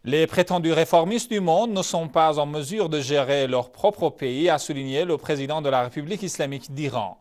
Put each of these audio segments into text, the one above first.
Les prétendus réformistes du monde ne sont pas en mesure de gérer leur propre pays, a souligné le président de la République islamique d'Iran.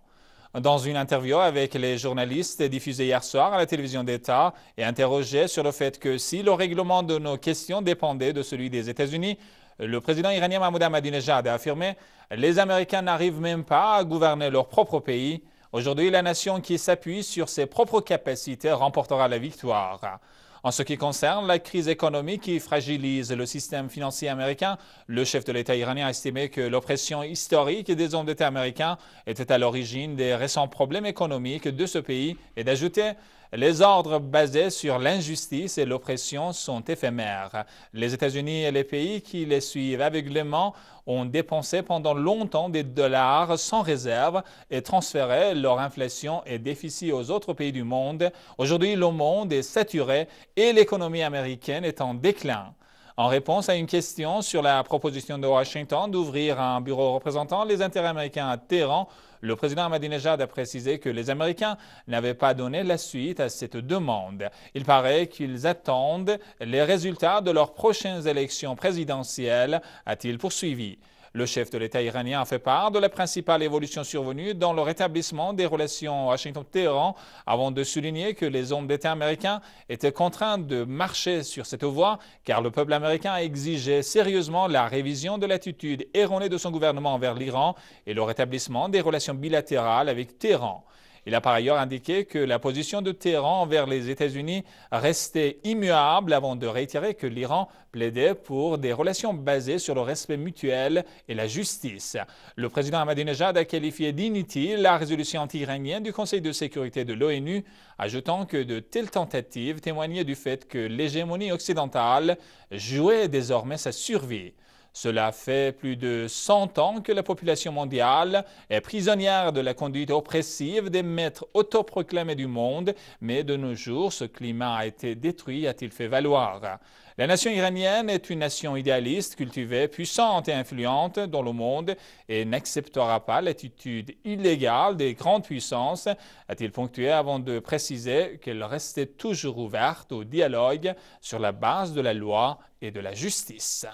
Dans une interview avec les journalistes diffusée hier soir à la télévision d'État et interrogé sur le fait que si le règlement de nos questions dépendait de celui des États-Unis, le président iranien Mahmoud Ahmadinejad a affirmé « Les Américains n'arrivent même pas à gouverner leur propre pays. Aujourd'hui, la nation qui s'appuie sur ses propres capacités remportera la victoire. » En ce qui concerne la crise économique qui fragilise le système financier américain, le chef de l'État iranien a estimé que l'oppression historique des hommes d'État américains était à l'origine des récents problèmes économiques de ce pays et d'ajouter « Les ordres basés sur l'injustice et l'oppression sont éphémères. Les États-Unis et les pays qui les suivent aveuglément ont dépensé pendant longtemps des dollars sans réserve et transféré leur inflation et déficit aux autres pays du monde. Aujourd'hui, le monde est saturé et l'économie américaine est en déclin. » En réponse à une question sur la proposition de Washington d'ouvrir un bureau représentant les intérêts américains à Téhéran, le président Ahmadinejad a précisé que les Américains n'avaient pas donné la suite à cette demande. Il paraît qu'ils attendent les résultats de leurs prochaines élections présidentielles, a-t-il poursuivi. Le chef de l'État iranien a fait part de la principale évolution survenue dans le rétablissement des relations Washington-Téhéran avant de souligner que les hommes d'État américains étaient contraints de marcher sur cette voie car le peuple américain a exigé sérieusement la révision de l'attitude erronée de son gouvernement envers l'Iran et le rétablissement des relations bilatérales avec Téhéran. Il a par ailleurs indiqué que la position de Téhéran envers les États-Unis restait immuable avant de réitérer que l'Iran plaidait pour des relations basées sur le respect mutuel et la justice. Le président Ahmadinejad a qualifié d'inutile la résolution anti-iranienne du Conseil de sécurité de l'ONU, ajoutant que de telles tentatives témoignaient du fait que l'hégémonie occidentale jouait désormais sa survie. Cela fait plus de 100 ans que la population mondiale est prisonnière de la conduite oppressive des maîtres autoproclamés du monde, mais de nos jours, ce climat a été détruit, a-t-il fait valoir. La nation iranienne est une nation idéaliste, cultivée, puissante et influente dans le monde et n'acceptera pas l'attitude illégale des grandes puissances, a-t-il ponctué avant de préciser qu'elle restait toujours ouverte au dialogue sur la base de la loi et de la justice.